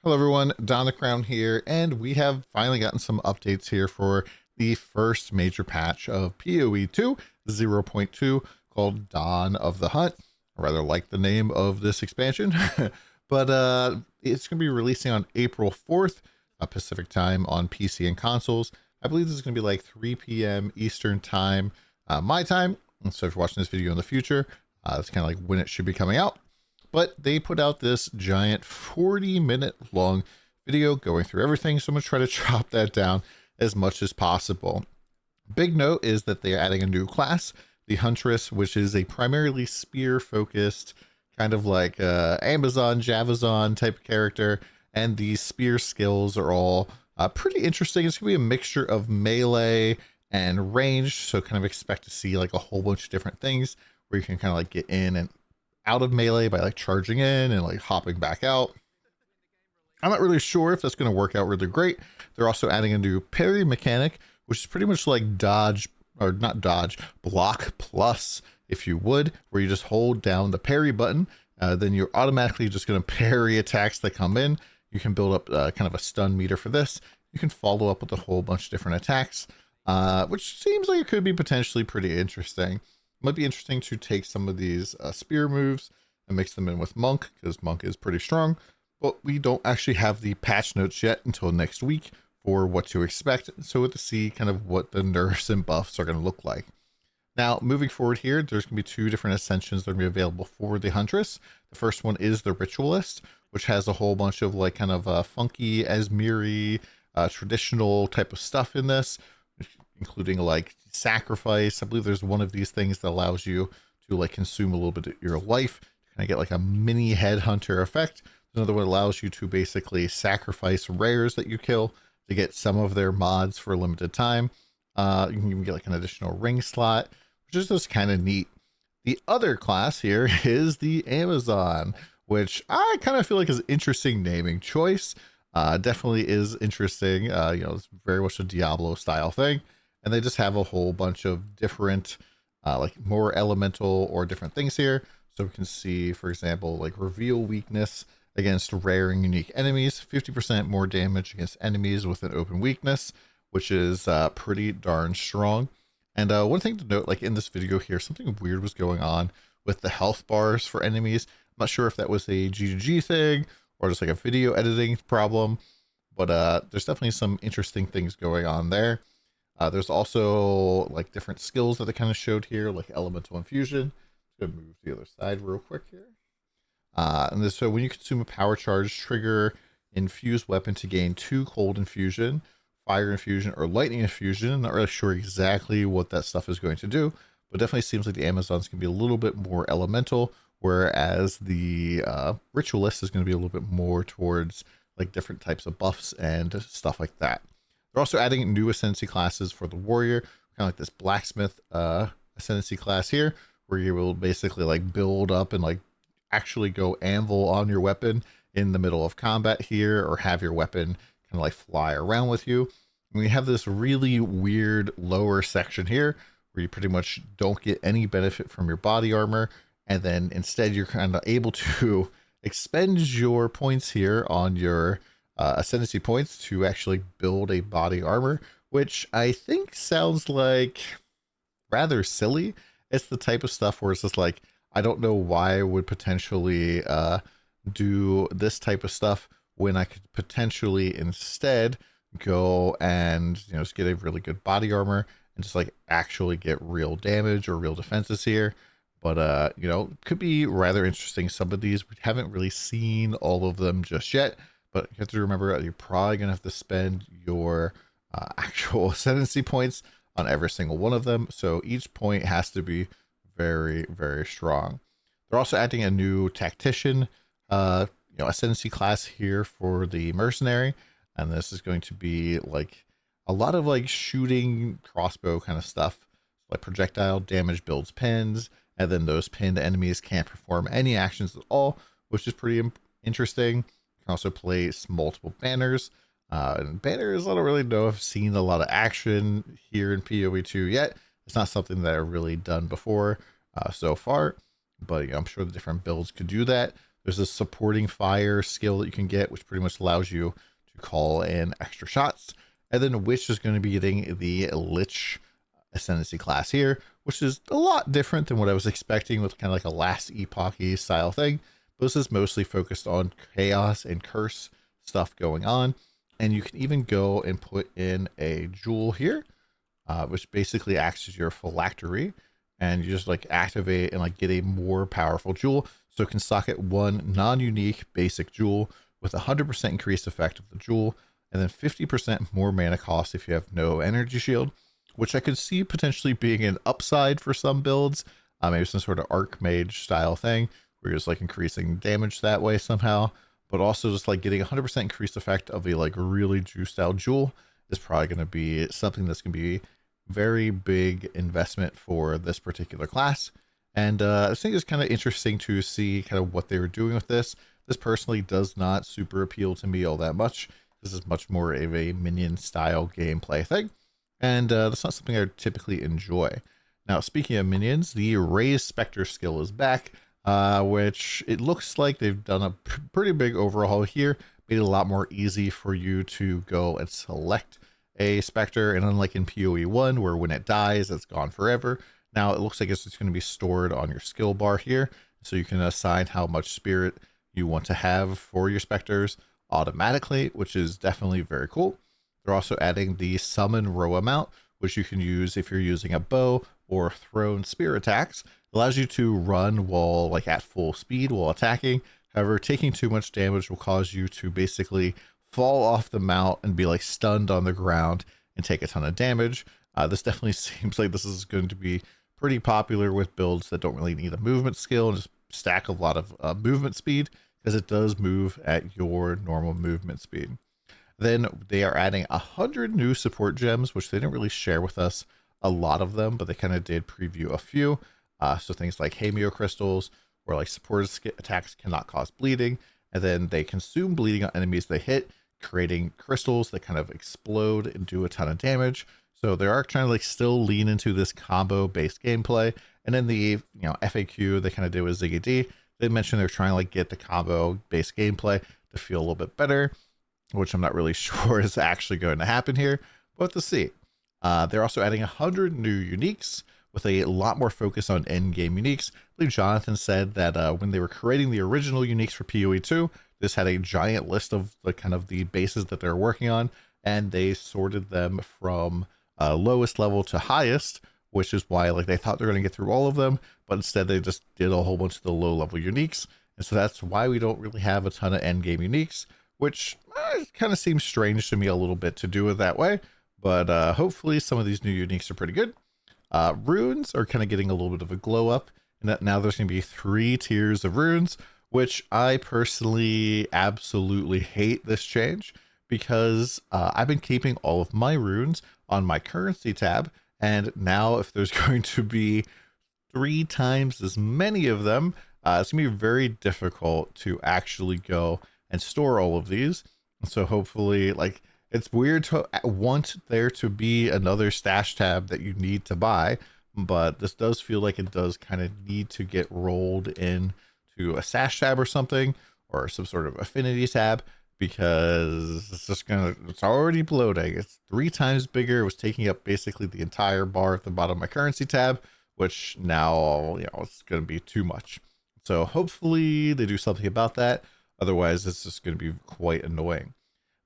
Hello everyone, DonTheCrown here, and we have finally gotten some updates here for the first major patch of PoE2 0.2 called Dawn of the Hunt. I rather like the name of this expansion, but it's going to be releasing on April 4th, Pacific time on PC and consoles. I believe this is going to be like 3 p.m. Eastern time, my time. And so if you're watching this video in the future, that's kind of like when it should be coming out. But they put out this giant 40-minute long video going through everything, so I'm going to try to chop that down as much as possible. Big note is that they're adding a new class, the Huntress, which is a primarily spear-focused, kind of like Amazon, Javazon type of character, and the spear skills are all pretty interesting. It's going to be a mixture of melee and range, so kind of expect to see like a whole bunch of different things where you can kind of like get in and out of melee by like charging in and like hopping back out. I'm not really sure if that's going to work out really great. They're also adding a new parry mechanic, which is pretty much like dodge, or not dodge, block plus, if you would, where you just hold down the parry button. Then you're automatically just going to parry attacks that come in. You can build up kind of a stun meter for this. You can follow up with a whole bunch of different attacks, which seems like it could be potentially pretty interesting. Might be interesting to take some of these spear moves and mix them in with Monk, because Monk is pretty strong, but we don't actually have the patch notes yet until next week for what to expect, so we'll have to see kind of what the nerfs and buffs are going to look like. Now, moving forward here, there's going to be two different ascensions that are going to be available for the Huntress. The first one is the Ritualist, which has a whole bunch of like kind of funky, Asmiri, traditional type of stuff in this, including like sacrifice. I believe there's one of these things that allows you to like consume a little bit of your life to kind of get like a mini headhunter effect. Another one allows you to basically sacrifice rares that you kill to get some of their mods for a limited time. You can even get like an additional ring slot, which is just kind of neat. The other class here is the Amazon, which I kind of feel like is an interesting naming choice. Definitely is interesting. It's very much a Diablo style thing. And they just have a whole bunch of different, like more elemental or different things here. So we can see, for example, like reveal weakness against rare and unique enemies, 50% more damage against enemies with an open weakness, which is pretty darn strong. And one thing to note, like in this video here, something weird was going on with the health bars for enemies. I'm not sure if that was a GGG thing or just like a video editing problem, but there's definitely some interesting things going on there. There's also like different skills that they kind of showed here, like elemental infusion. Just gonna move to the other side real quick here. So when you consume a power charge, trigger infused weapon to gain 2 cold infusion, fire infusion, or lightning infusion. I'm not really sure exactly what that stuff is going to do, but definitely seems like the Amazons can be a little bit more elemental, whereas the Ritualist is going to be a little bit more towards like different types of buffs and stuff like that. They're also adding new ascendancy classes for the warrior, kind of like this blacksmith ascendancy class here, where you will basically like build up and like actually go anvil on your weapon in the middle of combat here, or have your weapon kind of like fly around with you. And we have this really weird lower section here where you pretty much don't get any benefit from your body armor, and then instead you're kind of able to expend your points here on your ascendancy points to actually build a body armor, which I think sounds like rather silly. It's the type of stuff where it's just like, I don't know why I would potentially do this type of stuff when I could potentially instead go and just get a really good body armor and just like actually get real damage or real defenses here. But could be rather interesting. Some of these we haven't really seen all of them just yet, but you have to remember you're probably gonna have to spend your actual ascendancy points on every single one of them, so each point has to be very, very strong. They're also adding a new tactician ascendancy class here for the mercenary, and this is going to be like a lot of like shooting crossbow kind of stuff, like projectile damage builds pins, and then those pinned enemies can't perform any actions at all, which is pretty interesting. You can also place multiple banners. And banners, I don't really know if I've seen a lot of action here in PoE2 yet. It's not something that I've really done before so far, but I'm sure the different builds could do that. There's a supporting fire skill that you can get, which pretty much allows you to call in extra shots. And then Witch is going to be getting the Lich ascendancy class here, which is a lot different than what I was expecting with kind of like a last epoch-y style thing. But this is mostly focused on chaos and curse stuff going on. And you can even go and put in a jewel here, which basically acts as your phylactery, and you just like activate and like get a more powerful jewel. So it can socket one non-unique basic jewel with 100% increased effect of the jewel, and then 50% more mana cost if you have no energy shield, which I could see potentially being an upside for some builds. Maybe some sort of Archmage style thing where you're just like increasing damage that way somehow, but also just like getting 100% increased effect of a like really juiced out jewel is probably going to be something that's going to be very big investment for this particular class. And I think it's kind of interesting to see kind of what they were doing with this. This personally does not super appeal to me all that much. This is much more of a minion style gameplay thing, and that's not something I typically enjoy. Now, speaking of minions, the Raise Spectre skill is back, which it looks like they've done a pretty big overhaul here, made it a lot more easy for you to go and select a Spectre, and unlike in PoE1, where when it dies, it's gone forever, now it looks like it's just going to be stored on your skill bar here, so you can assign how much spirit you want to have for your Spectres automatically, which is definitely very cool. They're also adding the summon row amount, which you can use if you're using a bow or thrown spear attacks. It allows you to run while like at full speed while attacking. However, taking too much damage will cause you to basically fall off the mount and be like stunned on the ground and take a ton of damage. This definitely seems like this is going to be pretty popular with builds that don't really need a movement skill and just stack a lot of movement speed, because it does move at your normal movement speed. Then they are adding 100 new support gems, which they didn't really share with us a lot of them, but they kind of did preview a few. So things like Hameo crystals, where like support attacks cannot cause bleeding, and then they consume bleeding on enemies they hit, creating crystals that kind of explode and do a ton of damage. So they are trying to like still lean into this combo based gameplay. And then the FAQ they kind of did with Ziggy D, they mentioned they're trying to like get the combo based gameplay to feel a little bit better, which I'm not really sure is actually going to happen here, but to see. They're also adding 100 new uniques with a lot more focus on end game uniques. I believe Jonathan said that when they were creating the original uniques for PoE2, this had a giant list of the kind of the bases that they're working on, and they sorted them from lowest level to highest, which is why like they thought they're going to get through all of them, but instead they just did a whole bunch of the low level uniques. And so that's why we don't really have a ton of end game uniques, which kind of seems strange to me a little bit to do it that way. But hopefully some of these new uniques are pretty good. Runes are kind of getting a little bit of a glow up, and that now there's going to be 3 tiers of runes, which I personally absolutely hate this change, because I've been keeping all of my runes on my currency tab, and now if there's going to be 3 times as many of them, it's gonna be very difficult to actually go and store all of these. And so hopefully, like, it's weird to want there to be another stash tab that you need to buy, but this does feel like it does kind of need to get rolled in to a stash tab or something, or some sort of affinity tab, because it's already bloating. It's 3 times bigger. It was taking up basically the entire bar at the bottom of my currency tab, which now, it's going to be too much. So hopefully they do something about that. Otherwise, it's just going to be quite annoying.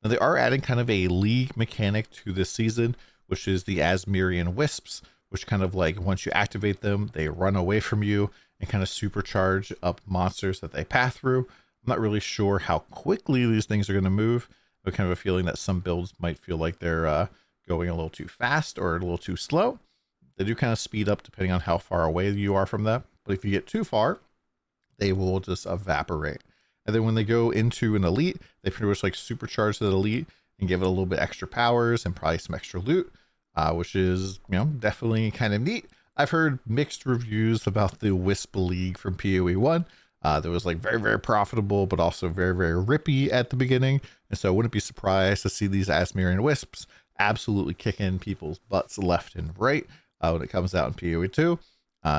Now, they are adding kind of a league mechanic to this season, which is the Asmerian Wisps, which kind of like once you activate them, they run away from you and kind of supercharge up monsters that they pass through. I'm not really sure how quickly these things are going to move. I have kind of a feeling that some builds might feel like they're going a little too fast or a little too slow. They do kind of speed up depending on how far away you are from them. But if you get too far, they will just evaporate. And then when they go into an elite, they pretty much like supercharge that elite and give it a little bit extra powers and probably some extra loot, which is, definitely kind of neat. I've heard mixed reviews about the Wisp League from PoE1. That was like very, very profitable, but also very, very rippy at the beginning. And so I wouldn't be surprised to see these Asmerian Wisps absolutely kicking people's butts left and right when it comes out in PoE2.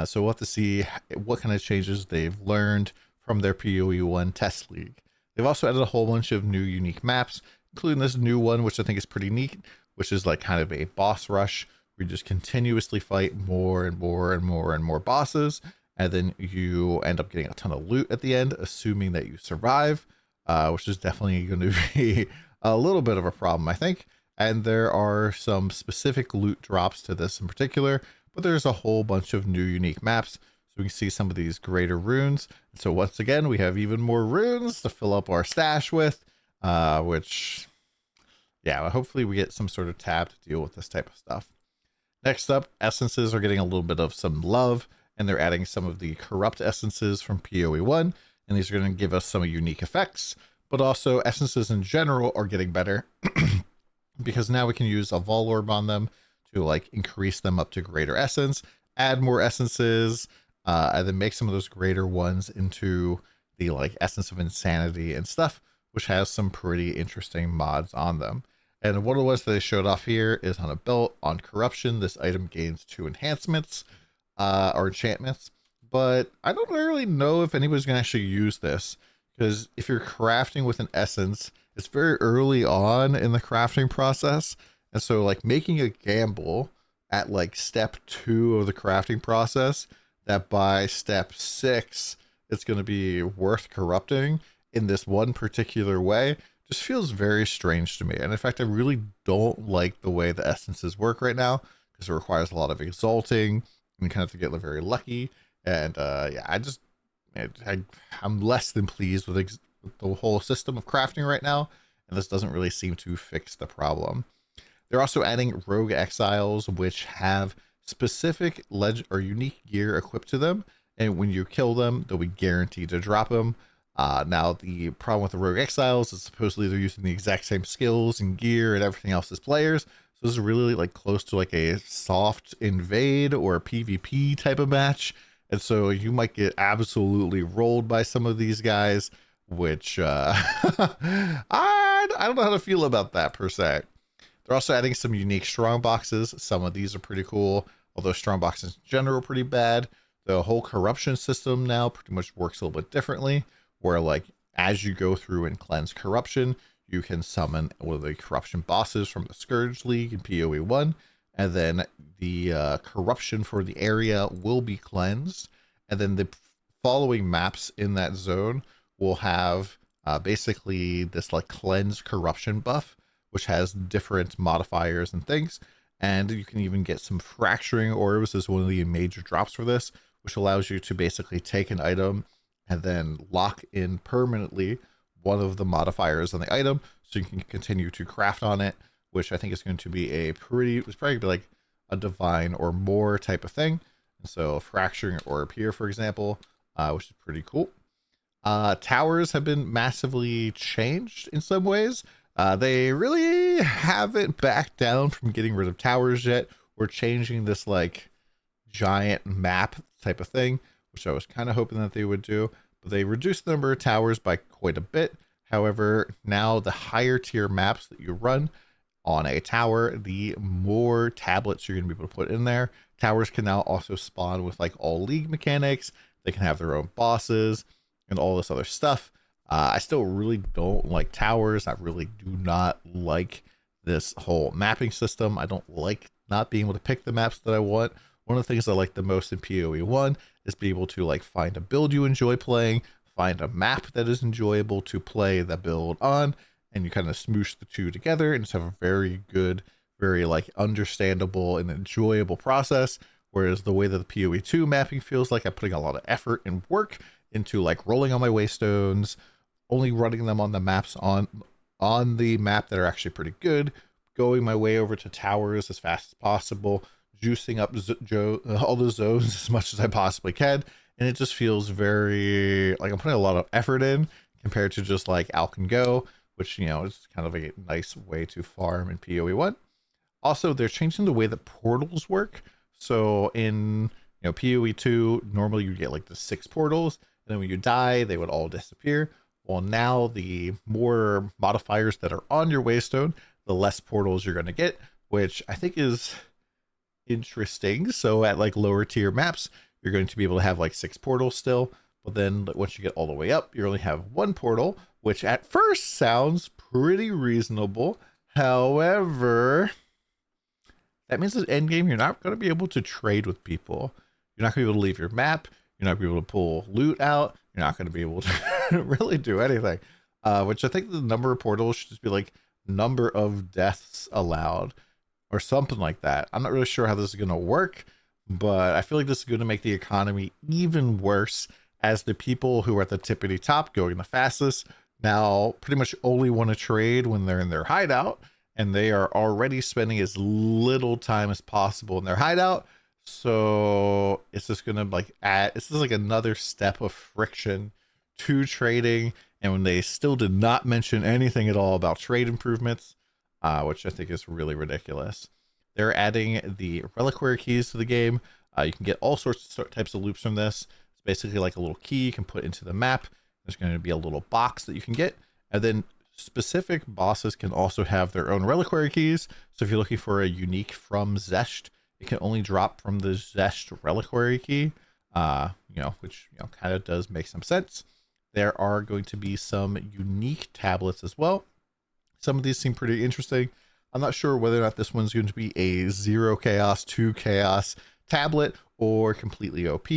So we'll have to see what kind of changes they've learned from their PoE1 test league. They've also added a whole bunch of new unique maps, including this new one, which I think is pretty neat, which is like kind of a boss rush. We just continuously fight more and more and more and more bosses, and then you end up getting a ton of loot at the end, assuming that you survive, which is definitely going to be a little bit of a problem, I think. And there are some specific loot drops to this in particular, but there's a whole bunch of new unique maps. So we can see some of these greater runes. So once again, we have even more runes to fill up our stash with, which, yeah, hopefully we get some sort of tab to deal with this type of stuff. Next up, essences are getting a little bit of some love, and they're adding some of the corrupt essences from PoE1, and these are going to give us some unique effects, but also essences in general are getting better because now we can use a Vol Orb on them to like increase them up to greater essence, add more essences, and then make some of those greater ones into the like essence of insanity and stuff, which has some pretty interesting mods on them. And what it was that they showed off here is on a belt on corruption, this item gains 2 enhancements or enchantments, but I don't really know if anybody's gonna actually use this, because if you're crafting with an essence, it's very early on in the crafting process. And so like making a gamble at like step 2 of the crafting process that by step 6, it's going to be worth corrupting in this one particular way just feels very strange to me. And in fact, I really don't like the way the essences work right now, because it requires a lot of exalting and kind of to get very lucky. And yeah, I'm less than pleased with the whole system of crafting right now. And this doesn't really seem to fix the problem. They're also adding rogue exiles, which have specific or unique gear equipped to them. And when you kill them, they'll be guaranteed to drop them. Now, the problem with the rogue exiles is supposedly they're using the exact same skills and gear and everything else as players. So this is really like close to like a soft invade or a PvP type of match. And so you might get absolutely rolled by some of these guys, which I don't know how to feel about that per se. They're also adding some unique strong boxes. Some of these are pretty cool, although strong boxes in general are pretty bad. The whole corruption system now pretty much works a little bit differently, where like as you go through and cleanse corruption, you can summon one of the corruption bosses from the Scourge League in PoE1, and then the corruption for the area will be cleansed, and then the following maps in that zone will have basically this like cleanse corruption buff, which has different modifiers and things. And you can even get some fracturing orbs as one of the major drops for this, which allows you to basically take an item and then lock in permanently one of the modifiers on the item, so you can continue to craft on it, which I think is going to be it's probably going to be like a divine or more type of thing. And so fracturing orb here, for example, which is pretty cool. Towers have been massively changed in some ways. They really haven't backed down from getting rid of towers yet. We're changing this like giant map type of thing, which I was kind of hoping that they would do, but they reduced the number of towers by quite a bit. However, now the higher tier maps that you run on a tower, the more tablets you're going to be able to put in there. Towers can now also spawn with like all league mechanics. They can have their own bosses and all this other stuff. I still really don't like towers. I really do not like this whole mapping system. I don't like not being able to pick the maps that I want. One of the things I like the most in PoE1 is be able to like find a build you enjoy playing, find a map that is enjoyable to play the build on, and you kind of smoosh the two together and just have a very good, very like understandable and enjoyable process. Whereas the way that the PoE2 mapping feels like I'm putting a lot of effort and work into like rolling on my waystones, only running them on the maps on the map that are actually pretty good, going my way over to towers as fast as possible, juicing up all the zones as much as I possibly can. And it just feels very like I'm putting a lot of effort in compared to just like Alk and Go, which, you know, is kind of a nice way to farm in PoE1. Also, they're changing the way that portals work. So in, you know, PoE2, normally you get like the 6 portals, and then when you die, they would all disappear. Well, now the more modifiers that are on your waystone, the less portals you're going to get, which I think is interesting. So at like lower tier maps, you're going to be able to have like 6 portals still, But then once you get all the way up, you only have one portal, which at first sounds pretty reasonable. However, that means at endgame, you're not going to be able to trade with people. You're not going to be able to leave your map. You're not going to be able to pull loot out. You're not going to be able to really do anything. Which I think the number of portals should just be like number of deaths allowed or something like that. I'm not really sure how this is going to work, but I feel like this is going to make the economy even worse, as the people who are at the tippity top going the fastest now pretty much only want to trade when they're in their hideout, and they are already spending as little time as possible in their hideout. So it's just gonna like it's just like another step of friction to trading. And when they still did not mention anything at all about trade improvements, which I think is really ridiculous. They're adding the reliquary keys to the game. You can get all sorts of types of loops from this. It's basically like a little key you can put into the map. There's going to be a little box that you can get, and then specific bosses can also have their own reliquary keys. So if you're looking for a unique from Zest, it can only drop from the Zest reliquary key, which kind of does make some sense. There are going to be some unique tablets as well. Some of these seem pretty interesting. I'm not sure whether or not this one's going to be a 0 chaos, 2 chaos tablet or completely OP,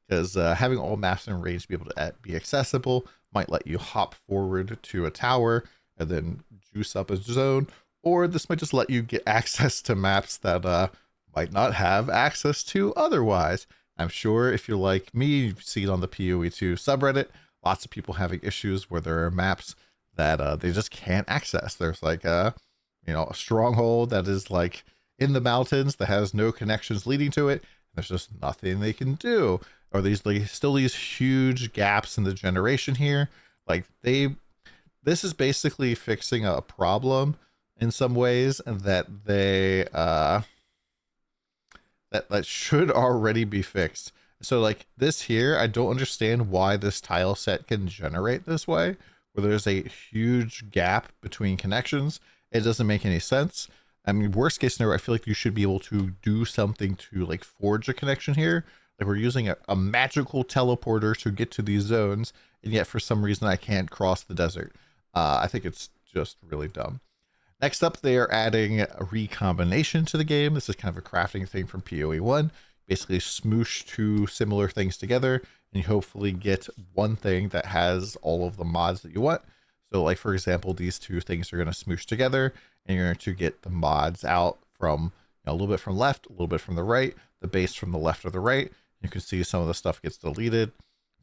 because having all maps in range to be able to be accessible might let you hop forward to a tower and then juice up a zone, or this might just let you get access to maps that might not have access to otherwise. I'm sure if you're like me, you've seen on the PoE2 subreddit, lots of people having issues where there are maps that they just can't access. There's like a stronghold that is like in the mountains that has no connections leading to it. There's just nothing they can do. Or these like still these huge gaps in the generation here. Like this is basically fixing a problem in some ways that they that should already be fixed. So like this here, I don't understand why this tile set can generate this way, where there's a huge gap between connections. It doesn't make any sense. I mean, worst case scenario, I feel like you should be able to do something to like forge a connection here. Like we're using a magical teleporter to get to these zones, and yet for some reason I can't cross the desert. I think it's just really dumb. Next up, they are adding a recombination to the game. This is kind of a crafting thing from PoE1. Basically smoosh two similar things together, and you hopefully get one thing that has all of the mods that you want. So like, for example, these two things are going to smoosh together, and you're going to get the mods out from a little bit from left, a little bit from the right, the base from the left or the right. You can see some of the stuff gets deleted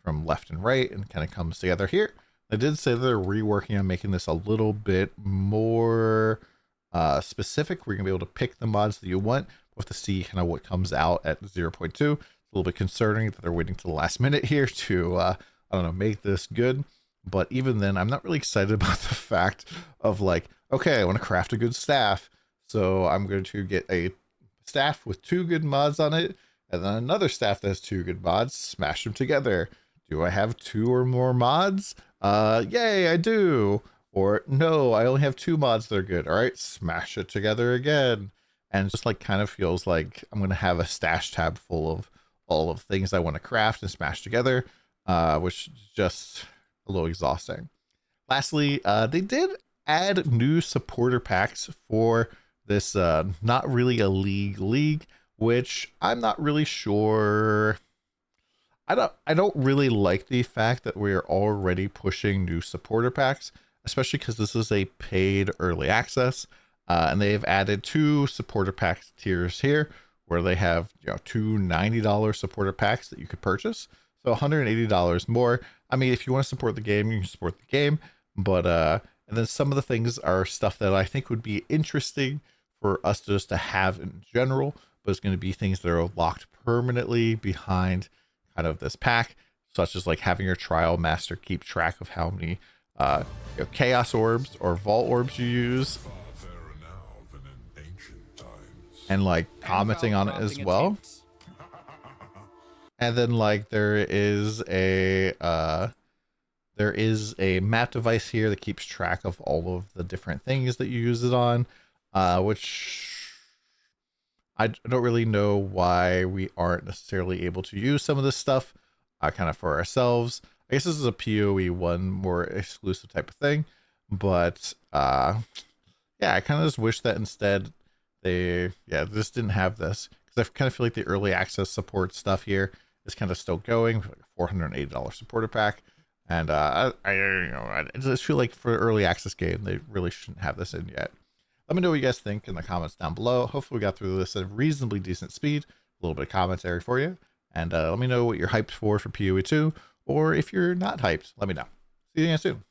from left and right and kind of comes together here. I did say that they're reworking on making this a little bit more specific. We're going to be able to pick the mods that you want. We'll have to see kind of what comes out at 0.2. It's a little bit concerning that they're waiting to the last minute here to, I don't know, make this good. But even then, I'm not really excited about the fact of like, okay, I want to craft a good staff. So I'm going to get a staff with 2 good mods on it, and then another staff that has 2 good mods, smash them together. Do I have 2 or more mods? Yay, I do. Or no, I only have 2 mods that are good. All right, smash it together again. And it just like kind of feels like I'm going to have a stash tab full of all of things I want to craft and smash together, which is just a little exhausting. Lastly, they did add new supporter packs for this not really a league, which I'm not really sure. I don't really like the fact that we're already pushing new supporter packs, especially because this is a paid early access, and they've added 2 supporter pack tiers here, where they have 2 $90 supporter packs that you could purchase, so $180 more. I mean, if you want to support the game, you can support the game, but and then some of the things are stuff that I think would be interesting for us just to have in general, but it's going to be things that are locked permanently behind kind of this pack, such as like having your trial master keep track of how many chaos orbs or vault orbs you use, and like commenting on it as well. And then like there is a map device here that keeps track of all of the different things that you use it on, which I don't really know why we aren't necessarily able to use some of this stuff. kind of for ourselves. I guess this is a PoE1 more exclusive type of thing, but yeah, I kind of just wish that instead they just didn't have this, because I kind of feel like the early access support stuff here is kind of still going, like a $480 supporter pack. And I just feel like for early access game, they really shouldn't have this in yet. Let me know what you guys think in the comments down below. Hopefully we got through this at a reasonably decent speed. A little bit of commentary for you. And let me know what you're hyped for PoE2, or if you're not hyped, let me know. See you again soon.